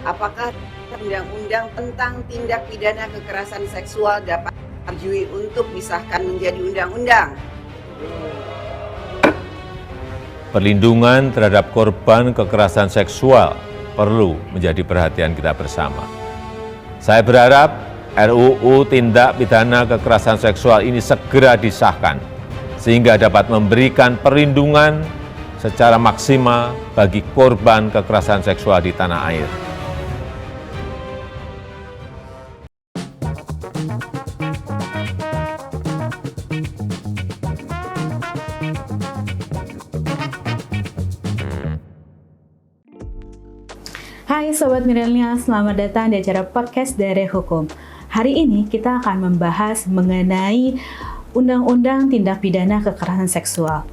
apakah undang-undang tentang tindak pidana kekerasan seksual dapat disetujui untuk disahkan menjadi undang-undang? Perlindungan terhadap korban kekerasan seksual perlu menjadi perhatian kita bersama. Saya berharap RUU Tindak Pidana Kekerasan Seksual ini segera disahkan, sehingga dapat memberikan perlindungan secara maksimal bagi korban kekerasan seksual di tanah air. Hai Sobat Milenial, selamat datang di acara podcast dari Hukum. Hari ini kita akan membahas mengenai Undang-Undang Tindak Pidana Kekerasan Seksual.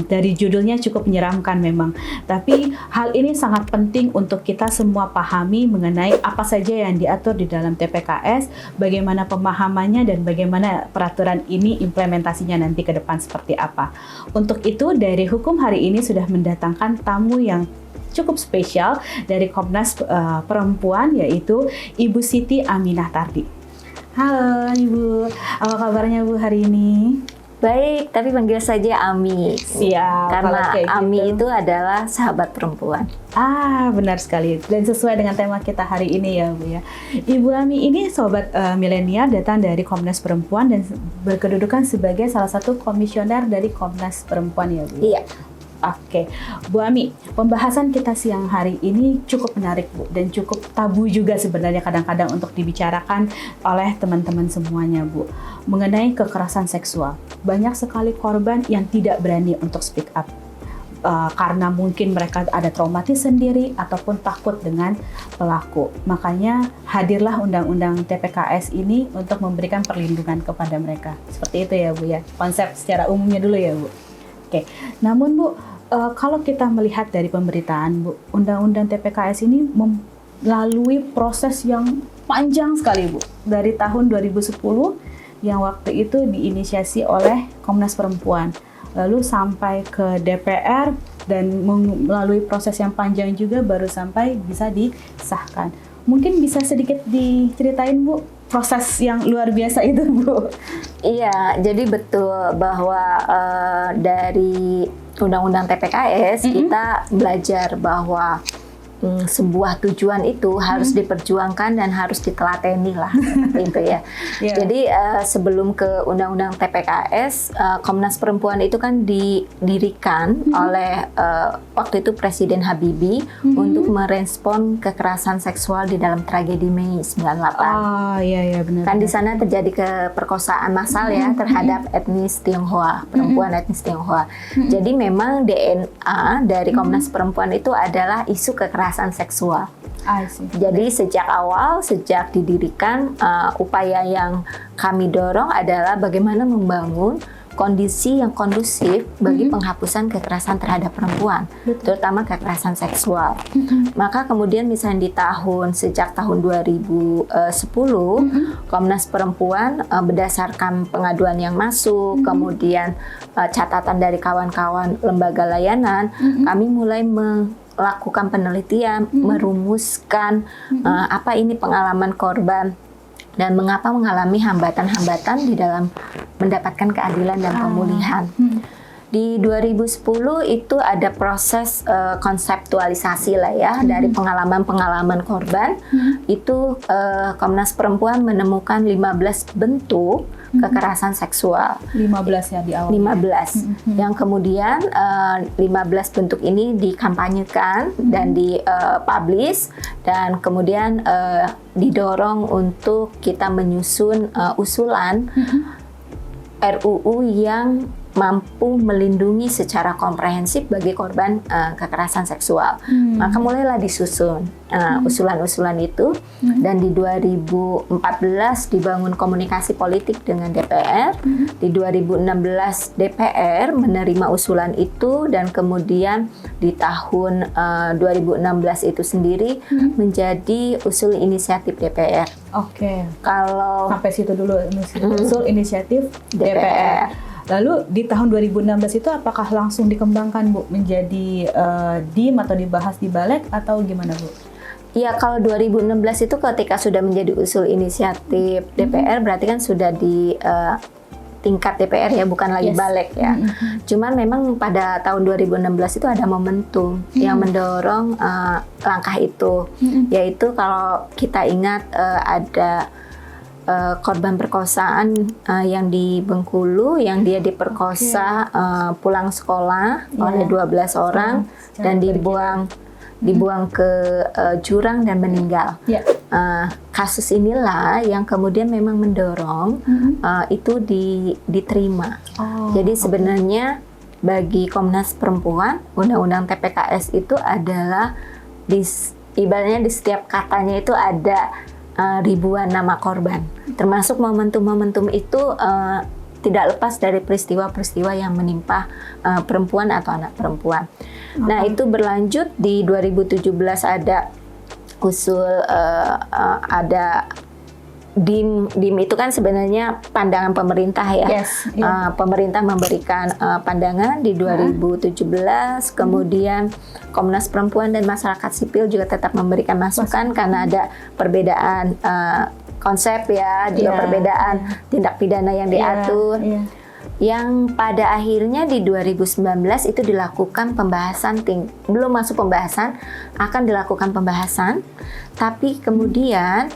Dari judulnya cukup menyeramkan memang, tapi hal ini sangat penting untuk kita semua pahami mengenai apa saja yang diatur di dalam TPKS, bagaimana pemahamannya dan bagaimana peraturan ini implementasinya nanti ke depan seperti apa. Untuk itu dari Hukum hari ini sudah mendatangkan tamu yang cukup spesial dari Komnas Perempuan, yaitu Ibu Siti Aminah Tardi. Halo Ibu, apa kabarnya Bu hari ini? Baik, tapi panggil saja Ami. Siap. Karena Ami itu adalah sahabat perempuan. Benar sekali. Dan sesuai dengan tema kita hari ini ya Bu ya. Ibu Ami ini sobat milenial datang dari Komnas Perempuan dan berkedudukan sebagai salah satu komisioner dari Komnas Perempuan ya Bu. Iya. Oke, Bu Ami, pembahasan kita siang hari ini cukup menarik Bu, dan cukup tabu juga sebenarnya kadang-kadang untuk dibicarakan oleh teman-teman semuanya Bu, mengenai kekerasan seksual. Banyak sekali korban yang tidak berani untuk speak up, karena mungkin mereka ada traumatis sendiri ataupun takut dengan pelaku. Makanya hadirlah Undang-Undang TPKS ini untuk memberikan perlindungan kepada mereka. Seperti itu ya Bu ya, konsep secara umumnya dulu ya Bu. Oke, namun Bu, kalau kita melihat dari pemberitaan Bu, Undang-Undang TPKS ini melalui proses yang panjang sekali Bu. Dari tahun 2010 yang waktu itu diinisiasi oleh Komnas Perempuan, lalu sampai ke DPR dan melalui proses yang panjang juga baru sampai bisa disahkan. Mungkin bisa sedikit diceritain Bu, proses yang luar biasa itu Bu. Iya, jadi betul bahwa dari Undang-Undang TPKS kita belajar bahwa sebuah tujuan itu harus diperjuangkan dan harus ditelateni lah, seperti itu ya. Jadi sebelum ke Undang-Undang TPKS, Komnas Perempuan itu kan didirikan oleh waktu itu Presiden Habibie untuk merespon kekerasan seksual di dalam tragedi Mei 98. Oh iya benar. Kan di sana terjadi keperkosaan massal ya terhadap etnis Tionghoa, perempuan etnis Tionghoa. Jadi memang DNA dari Komnas Perempuan itu adalah isu kekerasan seksual. Jadi sejak awal, sejak didirikan, upaya yang kami dorong adalah bagaimana membangun kondisi yang kondusif bagi penghapusan kekerasan terhadap perempuan, terutama kekerasan seksual. Maka kemudian misalnya sejak tahun 2010, Komnas Perempuan berdasarkan pengaduan yang masuk, kemudian catatan dari kawan-kawan lembaga layanan, kami mulai melakukan penelitian, merumuskan apa ini pengalaman korban dan mengapa mengalami hambatan-hambatan di dalam mendapatkan keadilan dan pemulihan. Di 2010 itu ada proses konseptualisasi lah ya dari pengalaman-pengalaman korban. Itu Komnas Perempuan menemukan 15 bentuk kekerasan seksual. 15 ya di awal. 15. Yang kemudian 15 bentuk ini dikampanyekan dan dipublish dan kemudian didorong untuk kita menyusun usulan RUU yang mampu melindungi secara komprehensif bagi korban kekerasan seksual. Maka mulailah disusun usulan-usulan itu dan di 2014 dibangun komunikasi politik dengan DPR. Di 2016 DPR menerima usulan itu dan kemudian di tahun 2016 itu sendiri menjadi usul inisiatif DPR. Oke. Kalau sampai situ dulu usul inisiatif DPR. Lalu di tahun 2016 itu apakah langsung dikembangkan Bu menjadi DIM atau dibahas di Balek atau gimana Bu? Ya, kalau 2016 itu ketika sudah menjadi usul inisiatif DPR, berarti kan sudah di tingkat DPR ya, bukan lagi balik ya. Cuman memang pada tahun 2016 itu ada momentum yang mendorong langkah itu, yaitu kalau kita ingat ada korban perkosaan yang di Bengkulu, yang dia diperkosa pulang sekolah oleh 12 orang dan dibuang ke jurang dan meninggal. Kasus inilah yang kemudian memang mendorong itu diterima. Jadi sebenarnya bagi Komnas Perempuan, Undang-Undang TPKS itu adalah ibaratnya di setiap katanya itu ada ribuan nama korban. Termasuk momentum-momentum itu tidak lepas dari peristiwa-peristiwa yang menimpa perempuan atau anak perempuan. Nah, itu berlanjut di 2017 ada usul ada DIM itu kan sebenarnya pandangan pemerintah ya. Pemerintah memberikan pandangan di 2017, kemudian Komnas Perempuan dan masyarakat sipil juga tetap memberikan masukan karena ada perbedaan konsep ya, juga perbedaan tindak pidana yang diatur. Yang pada akhirnya di 2019 itu dilakukan pembahasan, belum masuk pembahasan, akan dilakukan pembahasan, tapi kemudian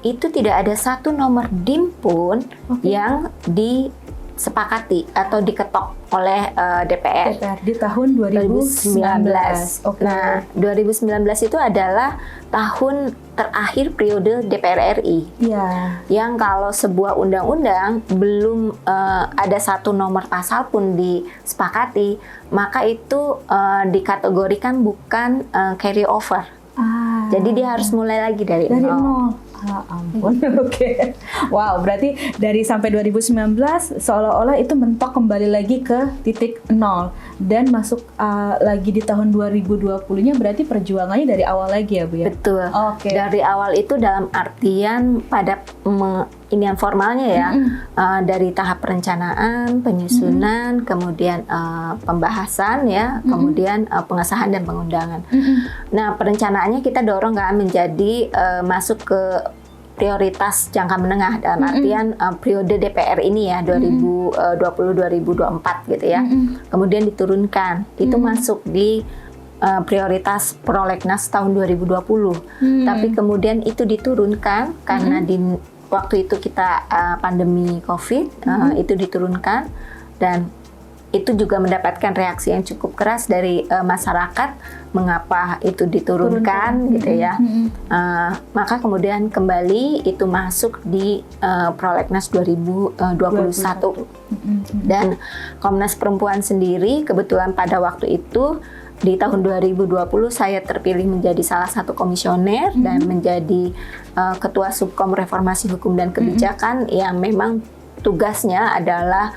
itu tidak ada satu nomor DIM pun yang disepakati atau diketok oleh DPR di tahun 2019. Nah, 2019 itu adalah tahun terakhir periode DPR RI. Yang kalau sebuah undang-undang belum ada satu nomor pasal pun disepakati, maka itu dikategorikan bukan carry over. Jadi dia harus mulai lagi dari nol. Ampun, Wow, berarti dari sampai 2019 seolah-olah itu mentok kembali lagi ke titik nol dan masuk lagi di tahun 2020-nya, berarti perjuangannya dari awal lagi ya Bu ya? Betul. Dari awal itu dalam artian pada ini yang formalnya ya, dari tahap perencanaan, penyusunan, kemudian pembahasan ya, kemudian pengesahan dan pengundangan. Nah, perencanaannya kita dorong kan menjadi masuk ke prioritas jangka menengah dalam artian periode DPR ini ya 2020-2024 gitu ya. Kemudian diturunkan, itu masuk di prioritas prolegnas tahun 2020. Tapi kemudian itu diturunkan karena di waktu itu kita pandemi COVID, itu diturunkan dan itu juga mendapatkan reaksi yang cukup keras dari masyarakat, mengapa itu diturunkan gitu ya. Maka kemudian kembali itu masuk di prolegnas 2021. Dan Komnas Perempuan sendiri kebetulan pada waktu itu di tahun 2020 saya terpilih menjadi salah satu komisioner dan menjadi Ketua Subkom Reformasi Hukum dan Kebijakan yang memang tugasnya adalah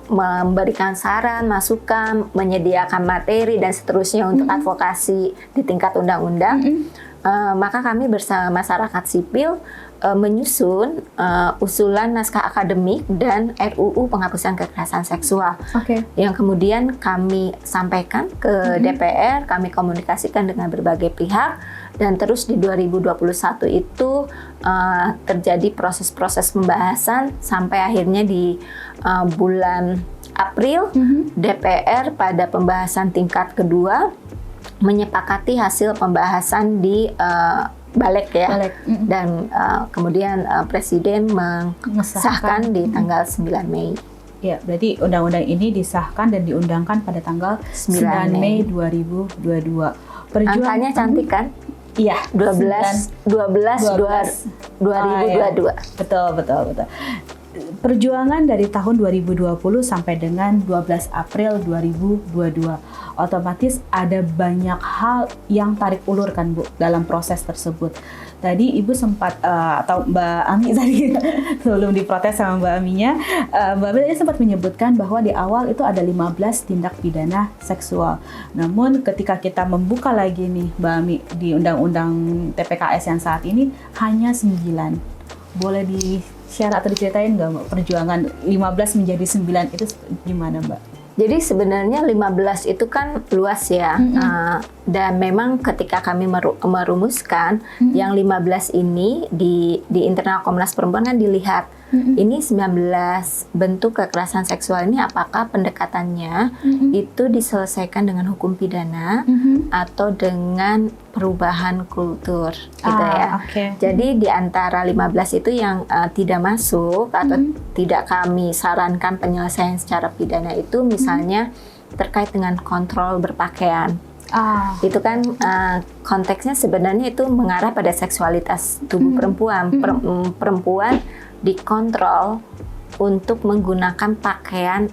memberikan saran, masukan, menyediakan materi dan seterusnya untuk advokasi di tingkat undang-undang. Maka kami bersama masyarakat sipil menyusun usulan naskah akademik dan RUU penghapusan kekerasan seksual yang kemudian kami sampaikan ke DPR, kami komunikasikan dengan berbagai pihak. Dan terus di 2021 itu terjadi proses-proses pembahasan sampai akhirnya di bulan April DPR pada pembahasan tingkat kedua menyepakati hasil pembahasan di balik ya. Dan kemudian Presiden mengesahkan di tanggal 9 Mei. Ya, berarti undang-undang ini disahkan dan diundangkan pada tanggal 9 Mei 2022. Angkanya cantik kan? Iya, 2022. Betul. Perjuangan dari tahun 2020 sampai dengan 12 April 2022. Otomatis ada banyak hal yang tarik ulur kan Bu dalam proses tersebut. Tadi Ibu sempat atau Mbak Ami tadi sebelum diprotes sama Mbak Aminya, Mbak Ami tadi sempat menyebutkan bahwa di awal itu ada 15 tindak pidana seksual. Namun ketika kita membuka lagi nih Mbak Ami di Undang-Undang TPKS yang saat ini hanya 9. Boleh di-share atau diceritain nggak Mbak perjuangan 15 menjadi 9 itu gimana Mbak? Jadi sebenarnya 15 itu kan luas ya. Dan memang ketika kami merumuskan yang 15 ini di internal Komnas Perempuan kan dilihat ini 19 bentuk kekerasan seksual ini apakah pendekatannya itu diselesaikan dengan hukum pidana atau dengan perubahan kultur gitu ya. Okay. Jadi di antara 15 itu yang tidak masuk atau tidak kami sarankan penyelesaian secara pidana itu misalnya terkait dengan kontrol berpakaian. Itu kan konteksnya sebenarnya itu mengarah pada seksualitas tubuh perempuan. Perempuan dikontrol untuk menggunakan pakaian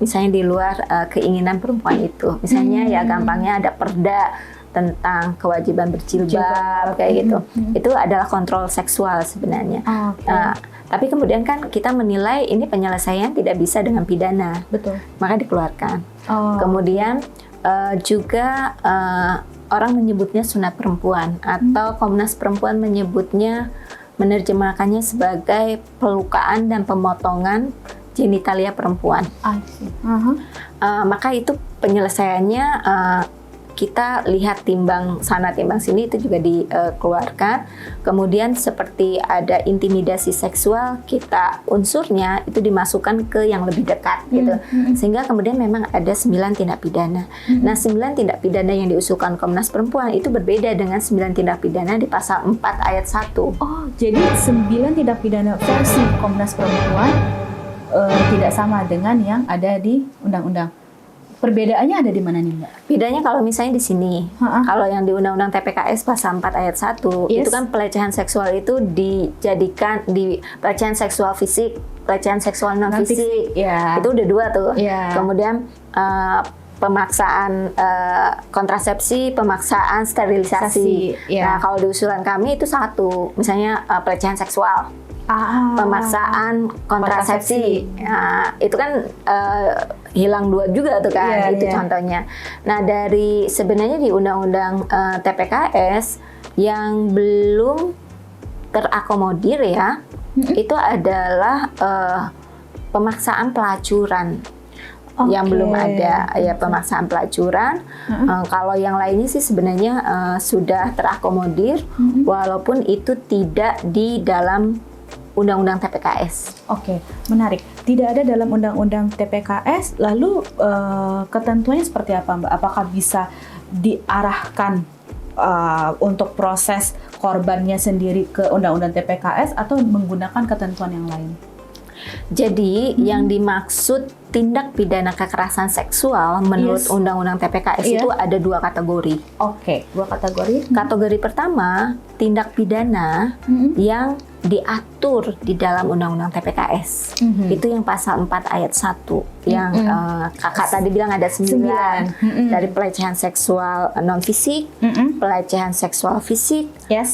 misalnya di luar keinginan perempuan itu. Misalnya ya gampangnya ada perda tentang kewajiban berjilbab kayak gitu. Itu adalah kontrol seksual sebenarnya. Tapi kemudian kan kita menilai ini penyelesaian tidak bisa dengan pidana. Betul. Maka dikeluarkan. Kemudian juga orang menyebutnya sunat perempuan atau Komnas Perempuan menyebutnya menerjemahkannya sebagai pelukaan dan pemotongan genitalia perempuan. Maka itu penyelesaiannya kita lihat timbang sana timbang sini itu juga dikeluarkan. Kemudian seperti ada intimidasi seksual, kita unsurnya itu dimasukkan ke yang lebih dekat gitu. Sehingga kemudian memang ada 9 tindak pidana. Nah, 9 tindak pidana yang diusulkan Komnas Perempuan itu berbeda dengan 9 tindak pidana di pasal 4 ayat 1. Oh, jadi 9 tindak pidana versi Komnas Perempuan tidak sama dengan yang ada di undang-undang. Perbedaannya ada di mana nih, Mbak? Bedanya kalau misalnya di sini, kalau yang di Undang-Undang TPKS pasal 4 ayat 1, itu kan pelecehan seksual itu dijadikan di pelecehan seksual fisik, pelecehan seksual non fisik. Itu udah 2 tuh. Kemudian pemaksaan kontrasepsi, pemaksaan sterilisasi. Nah, kalau di usulan kami itu 1, misalnya pelecehan seksual. Pemaksaan kontrasepsi. Nah, itu kan hilang 2 juga tuh kan, itu contohnya. Nah, dari sebenarnya di Undang-Undang TPKS yang belum terakomodir ya, itu adalah pemaksaan pelacuran. Yang belum ada ya pemaksaan pelacuran. Kalau yang lainnya sih sebenarnya sudah terakomodir, walaupun itu tidak di dalam Undang-Undang TPKS. Oke, menarik. Tidak ada dalam Undang-Undang TPKS, lalu ketentuannya seperti apa, Mbak? Apakah bisa diarahkan untuk proses korbannya sendiri ke Undang-Undang TPKS atau menggunakan ketentuan yang lain? Jadi yang dimaksud tindak pidana kekerasan seksual menurut Undang-Undang TPKS itu ada 2 kategori. Oke, 2 kategori. Kategori pertama, tindak pidana yang diatur di dalam Undang-Undang TPKS. Itu yang pasal 4 ayat 1 yang kakak tadi bilang ada 9 dari pelecehan seksual non fisik, pelecehan seksual fisik,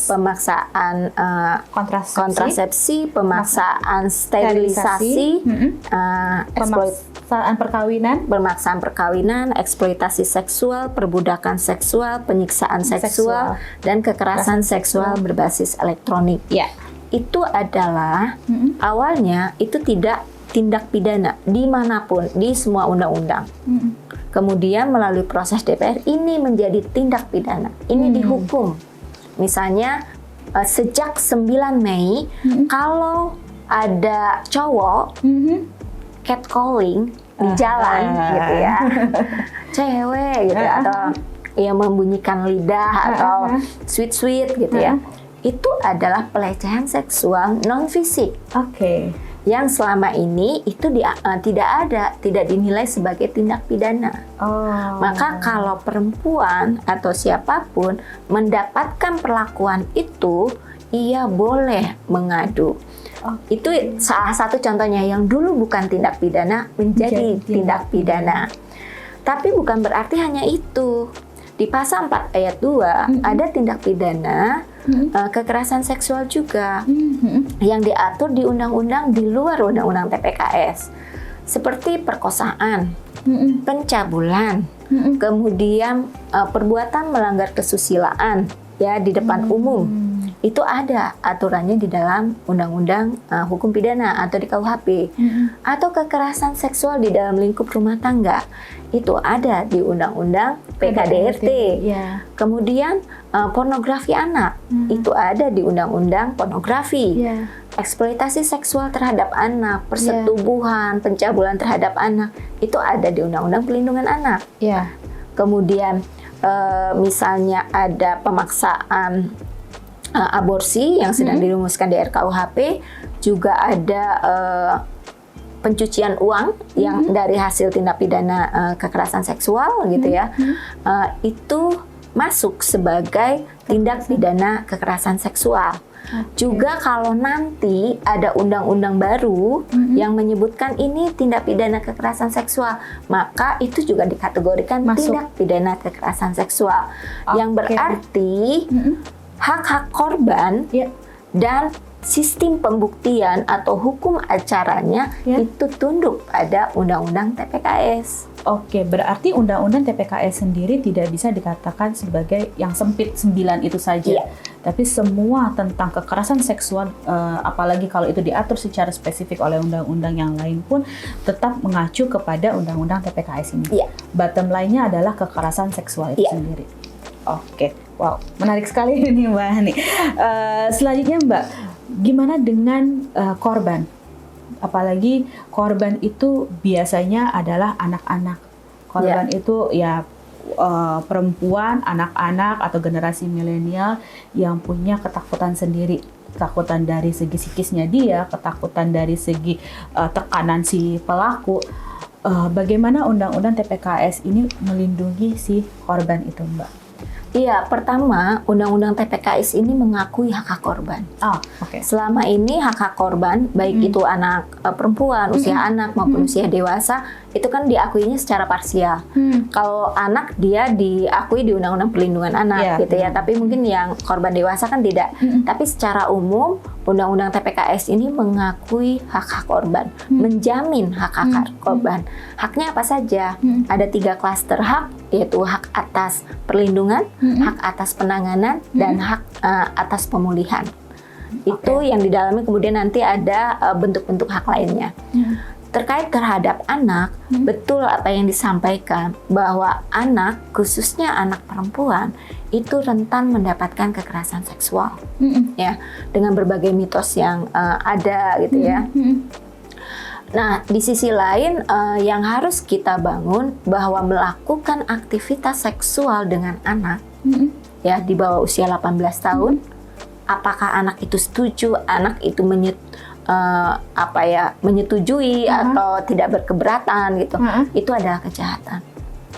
pemaksaan kontrasepsi, pemaksaan sterilisasi, pemaksaan perkawinan, eksploitasi seksual, perbudakan seksual, penyiksaan seksual, dan kekerasan seksual berbasis elektronik. Itu adalah awalnya itu tidak tindak pidana dimanapun di semua undang-undang. Kemudian melalui proses DPR ini menjadi tindak pidana. Ini dihukum. Misalnya sejak 9 Mei kalau ada cowok catcalling di jalan gitu ya, cewek gitu atau yang membunyikan lidah atau sweet gitu ya. Itu adalah pelecehan seksual non fisik. Yang selama ini itu tidak dinilai sebagai tindak pidana. Maka kalau perempuan atau siapapun mendapatkan perlakuan itu, ia boleh mengadu. Itu salah satu contohnya yang dulu bukan tindak pidana menjadi tindak pidana. Tapi bukan berarti hanya itu. Di pasal 4 ayat 2 ada tindak pidana kekerasan seksual juga yang diatur di undang-undang di luar undang-undang TPKS. Seperti perkosaan, pencabulan, kemudian perbuatan melanggar kesusilaan ya di depan umum. itu ada aturannya di dalam Undang-Undang Hukum Pidana atau di KUHP. Atau kekerasan seksual di dalam lingkup rumah tangga, itu ada di Undang-Undang PKDRT. Ya. Kemudian pornografi anak, itu ada di Undang-Undang Pornografi. Ya. Eksploitasi seksual terhadap anak, persetubuhan, pencabulan terhadap anak, itu ada di Undang-Undang Perlindungan Anak. Ya. Kemudian misalnya ada pemaksaan aborsi yang sedang dirumuskan di RKUHP, juga ada pencucian uang yang dari hasil tindak pidana kekerasan seksual gitu ya, itu masuk sebagai tindak pidana kekerasan seksual. Juga kalau nanti ada undang-undang baru yang menyebutkan ini tindak pidana kekerasan seksual, maka itu juga dikategorikan tindak pidana kekerasan seksual. Yang berarti hak-hak korban dan sistem pembuktian atau hukum acaranya itu tunduk pada Undang-Undang TPKS. Oke, berarti Undang-Undang TPKS sendiri tidak bisa dikatakan sebagai yang sempit 9 itu saja. Tapi semua tentang kekerasan seksual, apalagi kalau itu diatur secara spesifik oleh undang-undang yang lain pun tetap mengacu kepada Undang-Undang TPKS ini. Bottom line-nya adalah kekerasan seksual itu sendiri. Oke, wow, menarik sekali ini Mbak Hani. Selanjutnya Mbak, gimana dengan korban? Apalagi korban itu biasanya adalah anak-anak. Korban itu ya perempuan, anak-anak atau generasi milenial yang punya ketakutan sendiri. Ketakutan dari segi psikisnya dia, ketakutan dari segi tekanan si pelaku. Bagaimana Undang-Undang TPKS ini melindungi si korban itu, Mbak? Iya, pertama Undang-Undang TPKS ini mengakui hak-hak korban. Selama ini hak-hak korban, baik itu anak perempuan, usia anak maupun usia dewasa, itu kan diakuinya secara parsial. Kalau anak dia diakui di Undang-Undang Perlindungan Anak gitu ya, tapi mungkin yang korban dewasa kan tidak. Tapi secara umum Undang-Undang TPKS ini mengakui hak-hak korban, menjamin hak-hak korban. Haknya apa saja? Ada 3 klaster hak, yaitu hak atas perlindungan, hak atas penanganan, dan hak atas pemulihan. Itu yang di dalamnya kemudian nanti ada bentuk-bentuk hak lainnya. Terkait terhadap anak, betul apa yang disampaikan bahwa anak, khususnya anak perempuan, itu rentan mendapatkan kekerasan seksual, ya, dengan berbagai mitos yang ada gitu ya. Nah, di sisi lain yang harus kita bangun bahwa melakukan aktivitas seksual dengan anak, ya di bawah usia 18 tahun, apakah anak itu setuju, anak itu menyetujui atau tidak berkeberatan gitu, itu adalah kejahatan.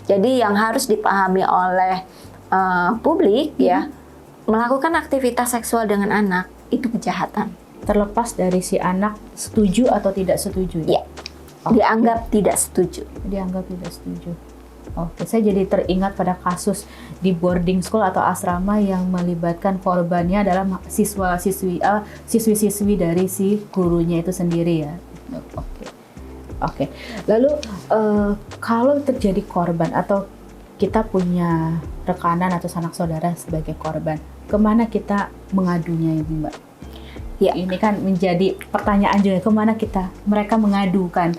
Jadi yang harus dipahami oleh publik ya, melakukan aktivitas seksual dengan anak itu kejahatan. Terlepas dari si anak setuju atau tidak setuju. Ya, dianggap tidak setuju. Dianggap tidak setuju. Oke, saya jadi teringat pada kasus di boarding school atau asrama yang melibatkan korbannya adalah siswi-siswi dari si gurunya itu sendiri ya. Oke. Lalu kalau terjadi korban atau kita punya rekanan atau sanak saudara sebagai korban, kemana kita mengadunya ini, Mbak? Ya, ini kan menjadi pertanyaan juga, kemana mereka mengadukan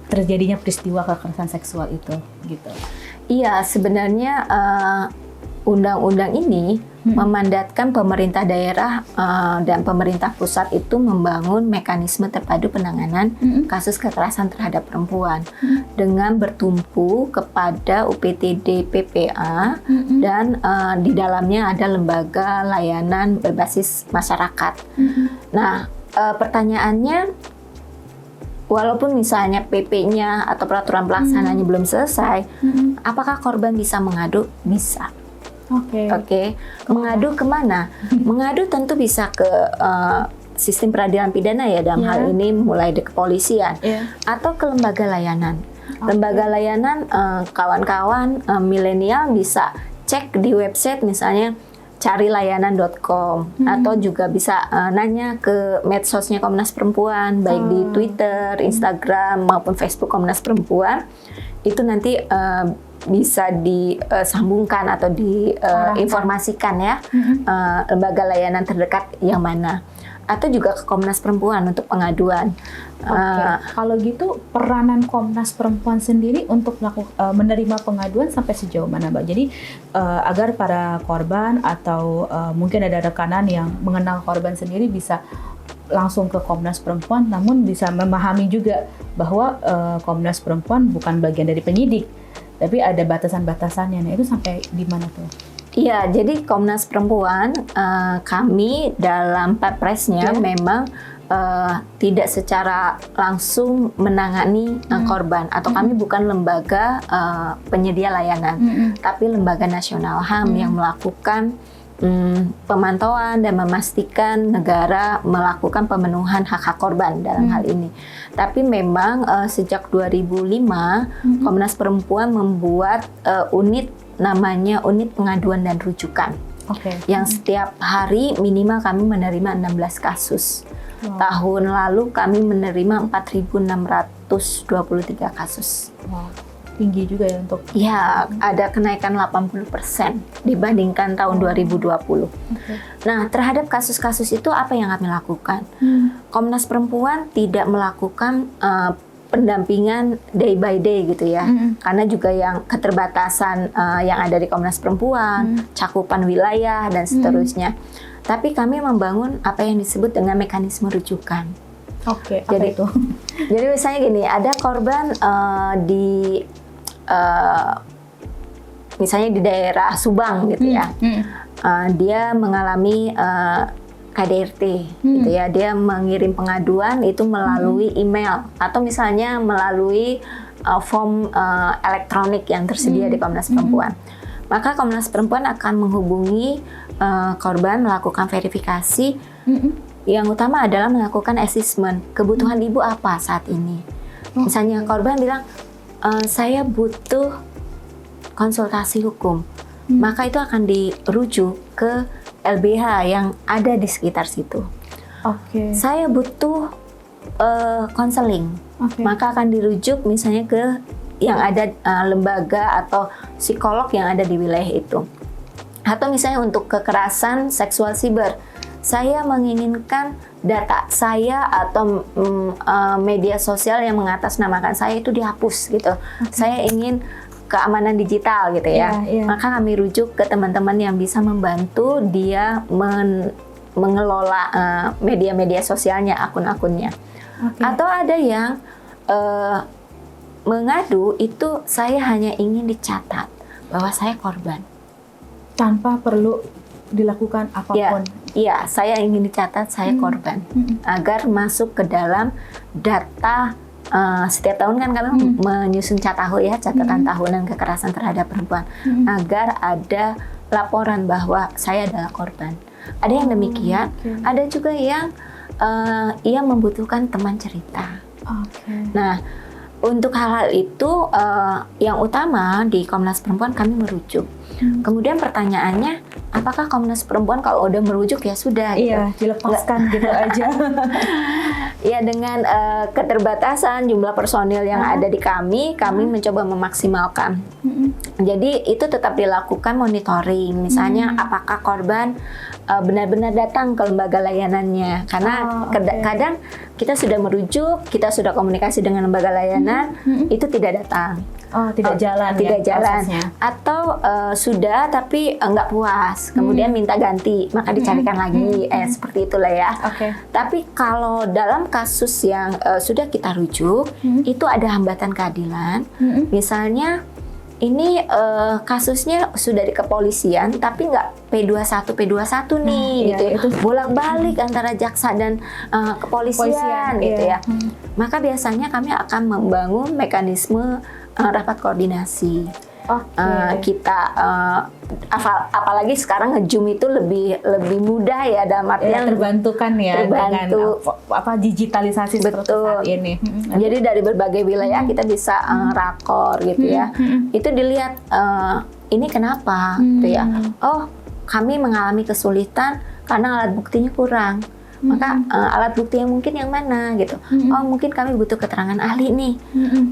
terjadinya peristiwa kekerasan seksual itu, gitu. Iya, sebenarnya undang-undang ini memandatkan pemerintah daerah dan pemerintah pusat itu membangun mekanisme terpadu penanganan kasus kekerasan terhadap perempuan dengan bertumpu kepada UPTD PPA dan di dalamnya ada lembaga layanan berbasis masyarakat. Nah, pertanyaannya, walaupun misalnya PP-nya atau peraturan pelaksananya belum selesai, apakah korban bisa mengadu? Bisa. Oke. Mengadu kemana? Mengadu tentu bisa ke sistem peradilan pidana ya, dalam hal ini mulai dari kepolisian atau ke lembaga layanan. Lembaga layanan kawan-kawan milenial bisa cek di website misalnya carilayanan.com atau juga bisa nanya ke medsosnya Komnas Perempuan, baik di Twitter, Instagram maupun Facebook Komnas Perempuan. Itu nanti bisa disambungkan atau diinformasikan ya lembaga layanan terdekat yang mana, atau juga ke Komnas Perempuan untuk pengaduan. Kalau gitu peranan Komnas Perempuan sendiri untuk menerima pengaduan sampai sejauh mana, Mbak? Jadi agar para korban atau mungkin ada rekanan yang mengenal korban sendiri bisa langsung ke Komnas Perempuan, namun bisa memahami juga bahwa Komnas Perempuan bukan bagian dari penyidik, tapi ada batasan-batasannya. Nah, itu sampai di mana tuh? Iya, jadi Komnas Perempuan kami dalam Perpresnya memang tidak secara langsung menangani korban, atau kami bukan lembaga penyedia layanan, tapi lembaga nasional HAM yang melakukan pemantauan dan memastikan negara melakukan pemenuhan hak-hak korban dalam hal ini. Tapi memang sejak 2005 Komnas Perempuan membuat unit namanya Unit Pengaduan dan Rujukan. Yang setiap hari minimal kami menerima 16 kasus. Tahun lalu kami menerima 4.623 kasus. Tinggi juga ya untuk... Ya, ada kenaikan 80% dibandingkan tahun 2020. Nah, terhadap kasus-kasus itu apa yang kami lakukan? Komnas Perempuan tidak melakukan pendampingan day by day gitu ya, karena juga yang keterbatasan yang ada di Komnas Perempuan, cakupan wilayah dan seterusnya. Tapi kami membangun apa yang disebut dengan mekanisme rujukan. Apa Jadi itu? Jadi misalnya gini, ada korban misalnya di daerah Subang gitu ya, dia mengalami KDRT gitu ya, dia mengirim pengaduan itu melalui email atau misalnya melalui form elektronik yang tersedia di Komnas Perempuan. Maka Komnas Perempuan akan menghubungi korban, melakukan verifikasi. Yang utama adalah melakukan assessment, kebutuhan ibu apa saat ini. Misalnya korban bilang, saya butuh konsultasi hukum, maka itu akan dirujuk ke LBH yang ada di sekitar situ. Saya butuh konseling, maka akan dirujuk misalnya ke yang ada lembaga atau psikolog yang ada di wilayah itu. Atau misalnya untuk kekerasan seksual siber, saya menginginkan data saya atau media sosial yang mengatasnamakan saya itu dihapus gitu. Saya ingin keamanan digital gitu ya. Maka kami rujuk ke teman-teman yang bisa membantu dia mengelola media-media sosialnya, akun-akunnya. Atau ada yang mengadu itu saya hanya ingin dicatat bahwa saya korban. Tanpa perlu dilakukan apapun. Iya, saya ingin dicatat saya korban agar masuk ke dalam data. Setiap tahun kan kami menyusun catahu ya, catatan tahunan kekerasan terhadap perempuan, agar ada laporan bahwa saya adalah korban. Ada yang demikian, ada juga yang ia membutuhkan teman cerita. Nah, untuk hal-hal itu yang utama di Komnas Perempuan kami merujuk. Kemudian pertanyaannya, apakah Komnas Perempuan kalau udah merujuk ya sudah? Iya, dilepaskan gitu aja. Ya, dengan keterbatasan jumlah personil yang ada di kami mencoba memaksimalkan. Jadi itu tetap dilakukan monitoring. Misalnya apakah korban benar-benar datang ke lembaga layanannya. Karena kadang kita sudah merujuk, kita sudah komunikasi dengan lembaga layanan, itu tidak datang. Tidak jalan. Prosesnya. Atau sudah tapi nggak puas, kemudian minta ganti, maka dicarikan lagi. Seperti itulah ya. Tapi kalau dalam kasus yang sudah kita rujuk, itu ada hambatan keadilan. Misalnya ini kasusnya sudah di kepolisian, tapi nggak P21 nih, gitu ya. Itu bolak-balik antara jaksa dan kepolisian gitu ya. Maka biasanya kami akan membangun mekanisme rapat koordinasi. Kita apalagi sekarang nge-Zoom itu lebih mudah ya, dalam artian terbantukan ya dengan digitalisasi seperti saat ini. Jadi dari berbagai wilayah kita bisa rakor gitu ya. Itu dilihat ini kenapa gitu ya. Oh, kami mengalami kesulitan karena alat buktinya kurang. Maka alat bukti yang mungkin yang mana gitu. Oh, mungkin kami butuh keterangan ahli nih.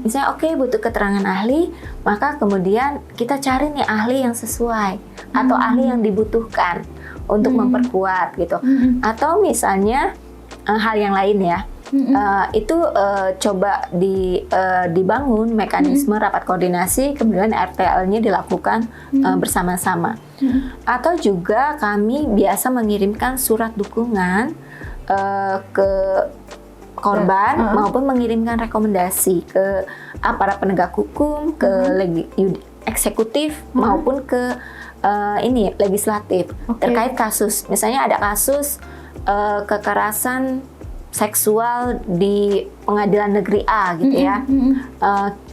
Misalnya oke, butuh keterangan ahli, maka kemudian kita cari nih ahli yang sesuai atau ahli yang dibutuhkan untuk memperkuat gitu. Atau misalnya hal yang lain ya. Itu coba dibangun mekanisme rapat koordinasi, kemudian RTL-nya dilakukan bersama-sama. Atau juga kami biasa mengirimkan surat dukungan ke korban maupun mengirimkan rekomendasi ke aparat penegak hukum, ke eksekutif maupun ke legislatif terkait kasus. Misalnya ada kasus kekerasan seksual di pengadilan negeri A gitu ya.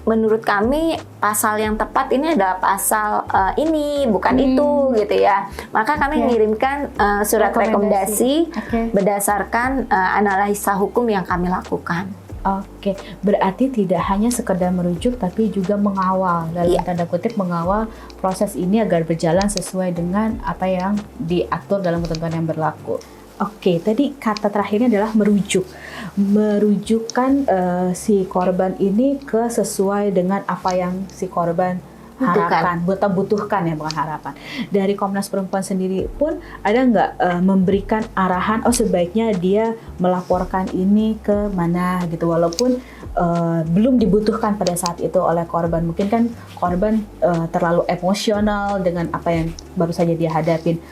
Menurut kami pasal yang tepat ini adalah pasal ini, bukan itu gitu ya. Maka kami mengirimkan surat rekomendasi berdasarkan analisa hukum yang kami lakukan. Oke, berarti tidak hanya sekedar merujuk tapi juga mengawal, dalam tanda kutip mengawal proses ini agar berjalan sesuai dengan apa yang diatur dalam ketentuan yang berlaku. Oke, tadi kata terakhirnya adalah merujuk. Merujukkan si korban ini ke sesuai dengan apa yang si korban butuhkan ya, bukan harapan. Dari Komnas Perempuan sendiri pun ada nggak memberikan arahan, oh sebaiknya dia melaporkan ini ke mana gitu, walaupun belum dibutuhkan pada saat itu oleh korban. Mungkin kan korban terlalu emosional dengan apa yang baru saja dia hadapin.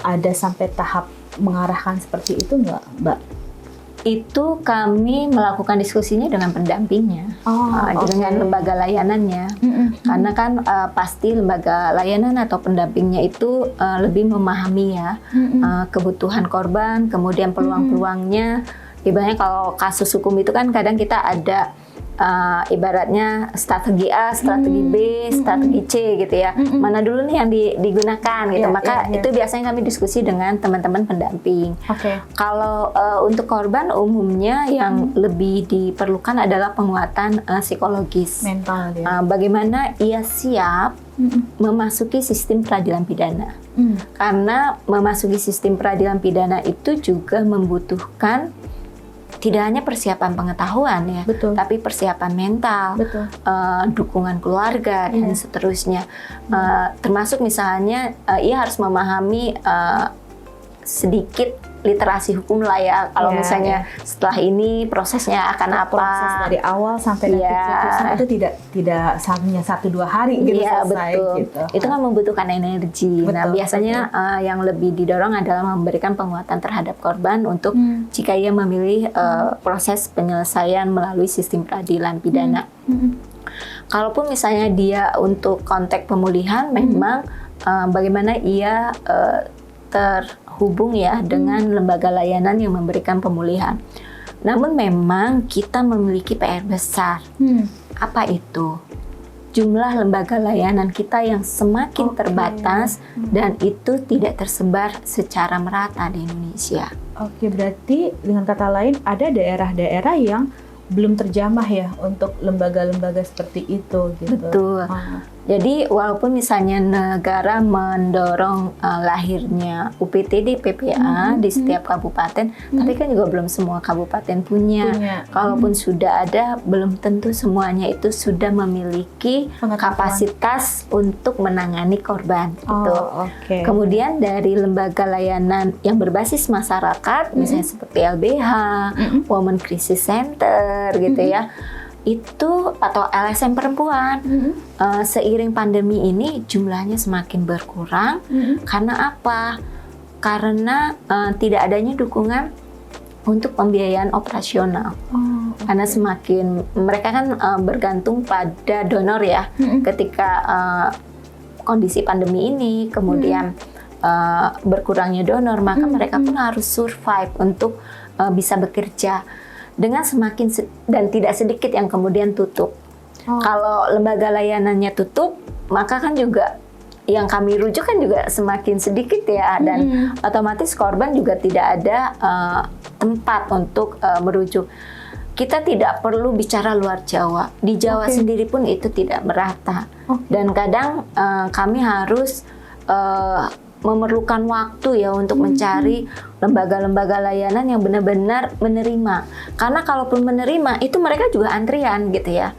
Ada sampai tahap mengarahkan seperti itu nggak, Mbak? Itu kami melakukan diskusinya dengan pendampingnya, dengan lembaga layanannya. Karena kan pasti lembaga layanan atau pendampingnya itu lebih memahami ya kebutuhan korban, kemudian peluang-peluangnya. Ibaratnya kalau kasus hukum itu kan kadang kita ada ibaratnya strategi A, strategi B, strategi C gitu ya. Mana dulu nih yang digunakan gitu. Maka itu biasanya kami diskusi dengan teman-teman pendamping. Kalau untuk korban umumnya yang lebih diperlukan adalah penguatan psikologis. Mental ya. Bagaimana ia siap memasuki sistem peradilan pidana. Karena memasuki sistem peradilan pidana itu juga membutuhkan tidak hanya persiapan pengetahuan ya, tapi persiapan mental, dukungan keluarga dan seterusnya. Termasuk misalnya ia harus memahami sedikit literasi hukum lah ya. Kalau misalnya setelah ini prosesnya akan apa? Proses dari awal sampai nanti putusan itu tidak hanya 1-2 hari gitu selesai. Gitu. Itu kan membutuhkan energi. Nah biasanya yang lebih didorong adalah memberikan penguatan terhadap korban untuk jika ia memilih proses penyelesaian melalui sistem peradilan pidana. Kalaupun misalnya dia untuk konteks pemulihan, memang bagaimana ia terhubung ya dengan lembaga layanan yang memberikan pemulihan. Namun memang kita memiliki PR besar. Apa itu? Jumlah lembaga layanan kita yang semakin terbatas dan itu tidak tersebar secara merata di Indonesia. Oke, berarti dengan kata lain ada daerah-daerah yang belum terjamah ya untuk lembaga-lembaga seperti itu gitu. Betul. Jadi walaupun misalnya negara mendorong lahirnya UPTD PPA di setiap kabupaten, tapi kan juga belum semua kabupaten punya. Kalaupun sudah ada, belum tentu semuanya itu sudah memiliki kapasitas untuk menangani korban. Gitu. Kemudian dari lembaga layanan yang berbasis masyarakat, misalnya seperti LBH, Women Crisis Center, gitu ya. Itu atau LSM perempuan seiring pandemi ini jumlahnya semakin berkurang. Karena apa? Karena tidak adanya dukungan untuk pembiayaan operasional. Karena semakin mereka kan bergantung pada donor ya. Ketika kondisi pandemi ini kemudian berkurangnya donor, maka mereka pun harus survive untuk bisa bekerja. Dengan semakin dan tidak sedikit yang kemudian tutup. Kalau lembaga layanannya tutup, maka kan juga yang kami rujuk kan juga semakin sedikit ya, dan otomatis korban juga tidak ada tempat untuk merujuk. Kita tidak perlu bicara luar Jawa. Di Jawa sendiri pun itu tidak merata. Dan kadang kami harus memerlukan waktu ya untuk mencari lembaga-lembaga layanan yang benar-benar menerima. Karena kalaupun menerima itu mereka juga antrian gitu ya.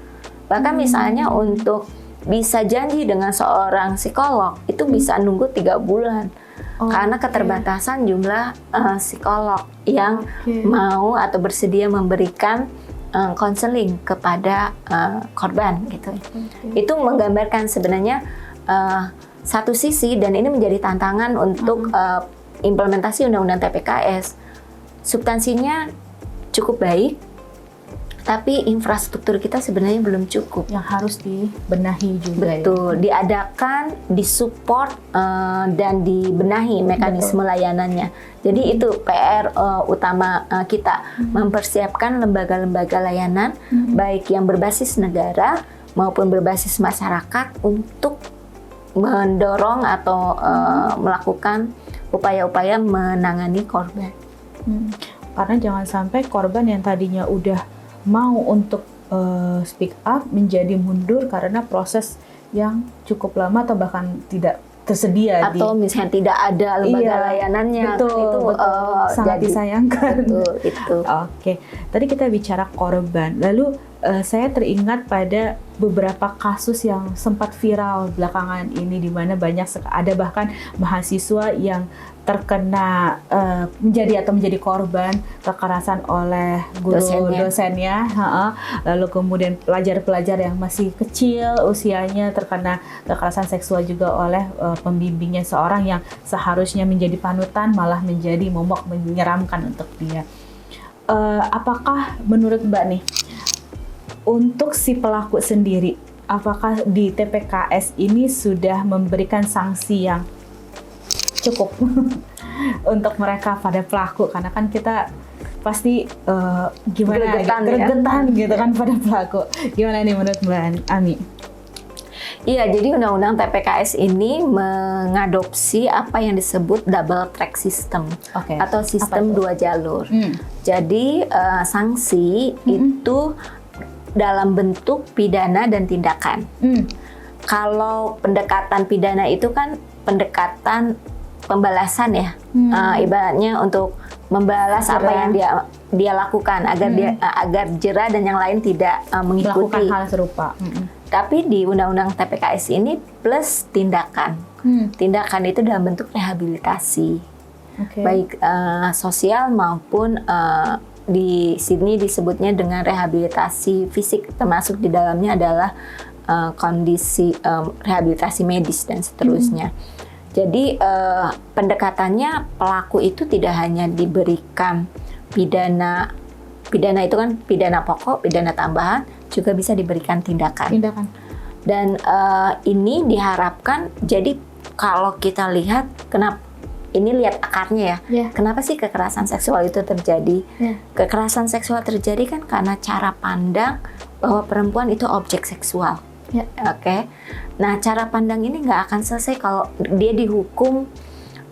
Bahkan misalnya untuk bisa janji dengan seorang psikolog itu bisa nunggu 3 bulan. Karena keterbatasan jumlah psikolog yang mau atau bersedia memberikan konseling kepada korban gitu. Itu menggambarkan sebenarnya satu sisi, dan ini menjadi tantangan untuk implementasi Undang-Undang TPKS. Substansinya cukup baik, tapi infrastruktur kita sebenarnya belum cukup. Yang harus dibenahi juga. Betul, diadakan, disupport, dan dibenahi mekanisme layanannya. Jadi itu PR utama kita, mempersiapkan lembaga-lembaga layanan, baik yang berbasis negara maupun berbasis masyarakat untuk mendorong atau melakukan upaya-upaya menangani korban. Karena jangan sampai korban yang tadinya udah mau untuk speak up menjadi mundur karena proses yang cukup lama atau bahkan tidak tersedia atau misalnya tidak ada lembaga layanannya. Betul, sangat disayangkan. Betul, itu. Oke, tadi kita bicara korban, lalu saya teringat pada beberapa kasus yang sempat viral belakangan ini, di mana ada bahkan mahasiswa yang terkena menjadi korban kekerasan oleh guru dosennya. Lalu kemudian pelajar-pelajar yang masih kecil usianya terkena kekerasan seksual juga oleh pembimbingnya, seorang yang seharusnya menjadi panutan malah menjadi momok menyeramkan untuk dia. Apakah menurut Mbak nih, untuk si pelaku sendiri, apakah di TPKS ini sudah memberikan sanksi yang cukup untuk mereka pada pelaku? Karena kan kita pasti gregetan gitu kan pada pelaku. Gimana nih menurut Mbak Ami? Iya, jadi Undang-Undang TPKS ini mengadopsi apa yang disebut double track system atau sistem 2 jalur. Jadi sanksi itu dalam bentuk pidana dan tindakan. Kalau pendekatan pidana itu kan pendekatan pembalasan ya, ibaratnya untuk membalas apa yang dia lakukan agar jera dan yang lain tidak mengikuti melakukan hal serupa. Tapi di Undang-Undang TPKS ini plus tindakan. Tindakan itu dalam bentuk rehabilitasi, baik sosial maupun di sini disebutnya dengan rehabilitasi fisik, termasuk di dalamnya adalah kondisi rehabilitasi medis dan seterusnya. Jadi pendekatannya pelaku itu tidak hanya diberikan pidana itu kan pidana pokok, pidana tambahan, juga bisa diberikan tindakan. Dan ini diharapkan, jadi kalau kita lihat ini lihat akarnya ya. Kenapa sih kekerasan seksual itu terjadi? Kekerasan seksual terjadi kan karena cara pandang bahwa perempuan itu objek seksual. Nah, cara pandang ini nggak akan selesai kalau dia dihukum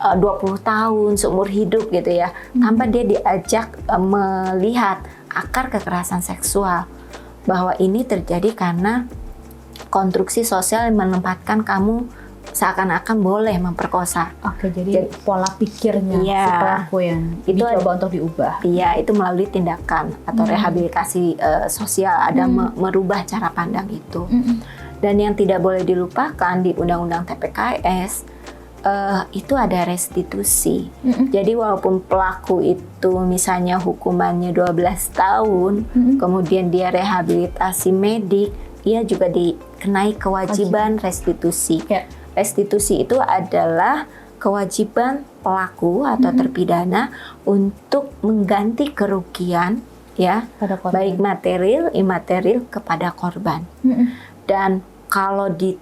20 tahun seumur hidup gitu ya, tanpa dia diajak melihat akar kekerasan seksual, bahwa ini terjadi karena konstruksi sosial yang menempatkan kamu seakan-akan boleh memperkosa. Jadi pola pikirnya si pelaku yang itu dicoba untuk diubah. Iya, itu melalui tindakan atau rehabilitasi sosial, ada merubah cara pandang itu. Dan yang tidak boleh dilupakan di Undang-Undang TPKS itu ada restitusi. Jadi walaupun pelaku itu misalnya hukumannya 12 tahun, kemudian dia rehabilitasi medik, ia juga dikenai kewajiban restitusi. Restitusi itu adalah kewajiban pelaku atau terpidana untuk mengganti kerugian ya, baik material, imaterial kepada korban. Dan kalau di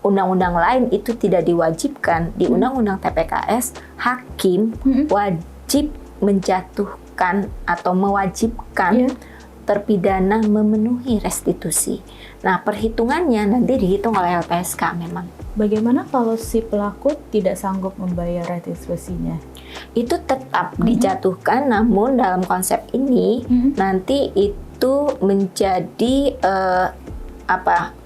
undang-undang lain itu tidak diwajibkan, di Undang-Undang TPKS hakim wajib menjatuhkan atau mewajibkan terpidana memenuhi restitusi. Nah, perhitungannya nanti dihitung oleh LPSK memang. Bagaimana kalau si pelaku tidak sanggup membayar restitusinya? Itu tetap dijatuhkan, namun dalam konsep ini nanti itu menjadi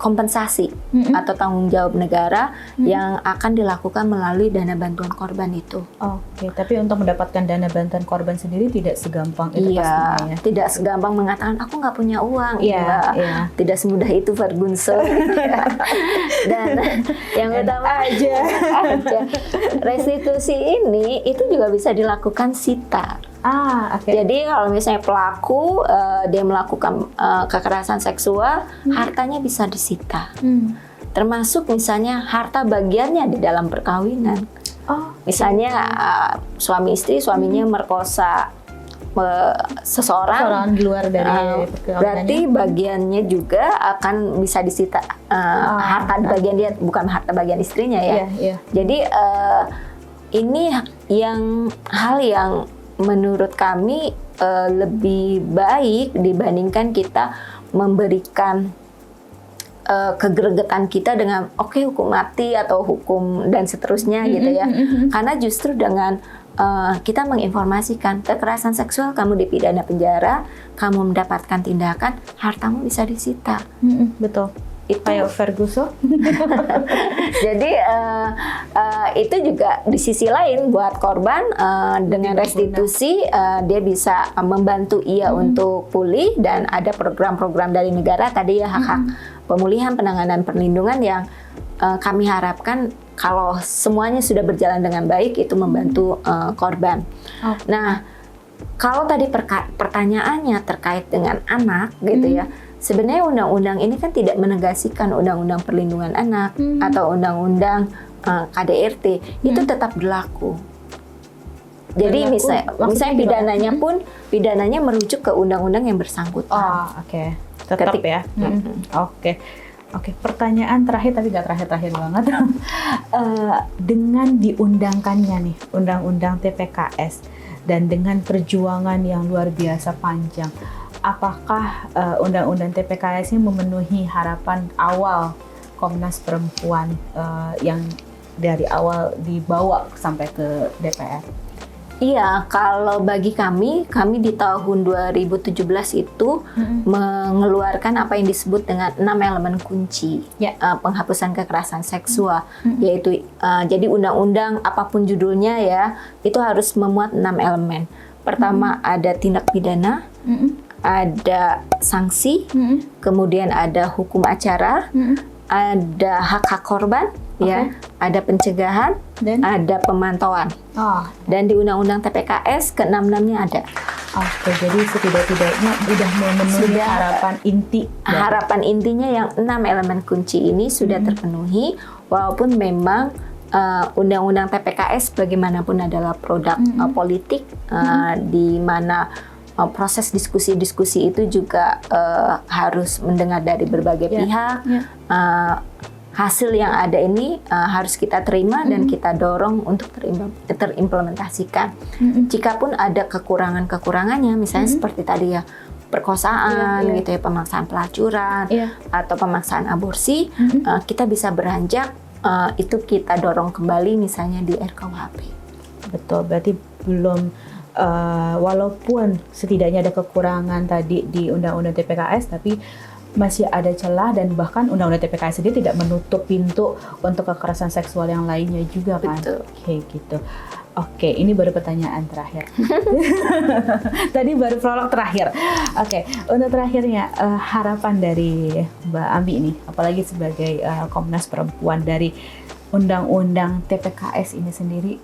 kompensasi atau tanggung jawab negara yang akan dilakukan melalui dana bantuan korban itu. Oke, tapi untuk mendapatkan dana bantuan korban sendiri tidak segampang itu pastinya ya. Tidak segampang mengatakan aku nggak punya uang. Tidak semudah itu Ferguson. Dan yang utama aja. Restitusi ini itu juga bisa dilakukan sita. Jadi kalau misalnya pelaku dia melakukan kekerasan seksual, hartanya bisa disita. Termasuk misalnya harta bagiannya di dalam perkawinan. Misalnya suami istri, suaminya merkosa seseorang di luar dari perkawinannya. Berarti bagiannya juga akan bisa disita, harta bagian dia, bukan harta bagian istrinya ya. Jadi ini hal yang menurut kami lebih baik dibandingkan kita memberikan kegergetan kita dengan hukum mati atau hukum dan seterusnya gitu ya. Karena justru dengan kita menginformasikan kekerasan seksual, kamu dipidana penjara, kamu mendapatkan tindakan, hartamu bisa disita. Betul. Itu kayak Ferguson. Jadi itu juga di sisi lain buat korban dengan restitusi dia bisa membantu untuk pulih, dan ada program-program dari negara tadi ya, hak-hak pemulihan, penanganan, perlindungan yang kami harapkan kalau semuanya sudah berjalan dengan baik itu membantu korban. Nah, kalau tadi pertanyaannya terkait dengan anak gitu ya. Sebenarnya undang-undang ini kan tidak menegaskan undang-undang perlindungan anak atau undang-undang KDRT itu tetap berlaku. Jadi misalnya pidananya merujuk ke undang-undang yang bersangkutan. Tetap ya. Oke, pertanyaan terakhir tapi nggak terakhir banget. Dengan diundangkannya nih undang-undang TPKS dan dengan perjuangan yang luar biasa panjang, apakah undang-undang TPKS ini memenuhi harapan awal Komnas Perempuan yang dari awal dibawa sampai ke DPR? Iya, kalau bagi kami di tahun 2017 itu mengeluarkan apa yang disebut dengan 6 elemen kunci penghapusan kekerasan seksual, yaitu jadi undang-undang apapun judulnya ya, itu harus memuat 6 elemen. Pertama ada tindak pidana, ada sanksi, kemudian ada hukum acara, ada hak-hak korban, ada pencegahan, dan ada pemantauan. Dan di Undang-Undang TPKS ke-6-6-nya ada. Jadi setidak-tidaknya sudah memenuhi harapan inti. Harapan intinya yang 6 elemen kunci ini sudah terpenuhi, walaupun memang Undang-Undang TPKS bagaimanapun adalah produk politik, di mana proses diskusi-diskusi itu juga harus mendengar dari berbagai pihak. Hasil yang ada ini harus kita terima dan kita dorong untuk terimplementasikan. Jikapun ada kekurangannya, misalnya seperti tadi ya, perkosaan gitu ya, pemaksaan pelacuran atau pemaksaan aborsi, kita bisa beranjak itu kita dorong kembali misalnya di RKUHP. Betul, berarti belum walaupun setidaknya ada kekurangan tadi di Undang-Undang TPKS, tapi masih ada celah, dan bahkan Undang-Undang TPKS sendiri tidak menutup pintu untuk kekerasan seksual yang lainnya juga kan? Betul. Gitu. Oke, ini baru pertanyaan terakhir. Tadi baru prolog terakhir. Oke, untuk terakhirnya harapan dari Mbak Ambi ini, apalagi sebagai Komnas Perempuan, dari Undang-Undang TPKS ini sendiri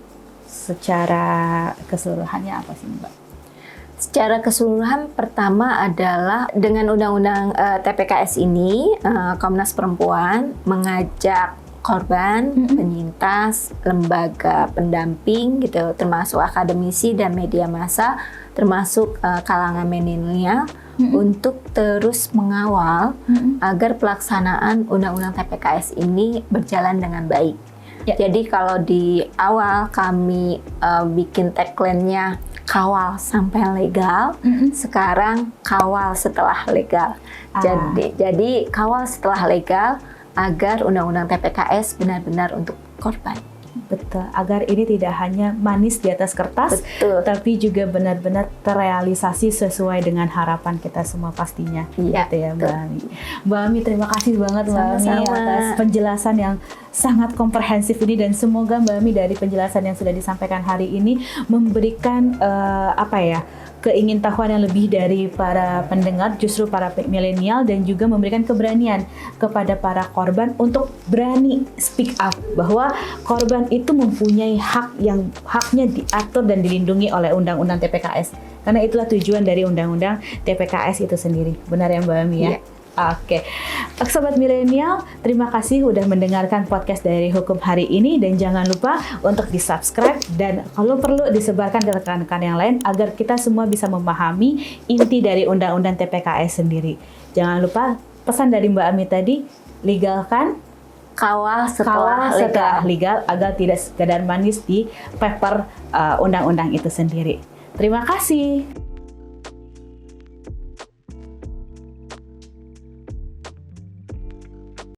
secara keseluruhannya apa sih Mbak? Secara keseluruhan, pertama adalah dengan Undang-Undang TPKS ini, Komnas Perempuan mengajak korban, penyintas, lembaga pendamping gitu, termasuk akademisi dan media massa, termasuk kalangan milenial, untuk terus mengawal agar pelaksanaan Undang-Undang TPKS ini berjalan dengan baik. Jadi kalau di awal kami bikin tagline-nya kawal sampai legal, sekarang kawal setelah legal. Jadi kawal setelah legal agar Undang-Undang TPKS benar-benar untuk korban. Betul, agar ini tidak hanya manis di atas kertas, Betul. tapi juga benar-benar terrealisasi sesuai dengan harapan kita semua pastinya. Iya, Gitu ya, Mbak betul. Ami. Mbak Ami, terima kasih banget Mbak Ami Sama-sama. atas penjelasan yang sangat komprehensif ini, dan semoga Mbak Ami dari penjelasan yang sudah disampaikan hari ini memberikan keingintahuan yang lebih dari para pendengar, justru para milenial, dan juga memberikan keberanian kepada para korban untuk berani speak up bahwa korban itu mempunyai haknya diatur dan dilindungi oleh Undang-Undang TPKS. Karena itulah tujuan dari Undang-Undang TPKS itu sendiri. Benar ya Mbak Ami ya? Iya. Oke, Sobat Milenial, terima kasih udah mendengarkan podcast dari Hukum hari ini, dan jangan lupa untuk di-subscribe dan kalau perlu disebarkan ke rekan-rekan yang lain agar kita semua bisa memahami inti dari Undang-Undang TPKS sendiri. Jangan lupa pesan dari Mbak Ami tadi, legalkan, Kawal setelah legal agar tidak sekadar manis di paper undang-undang itu sendiri. Terima kasih.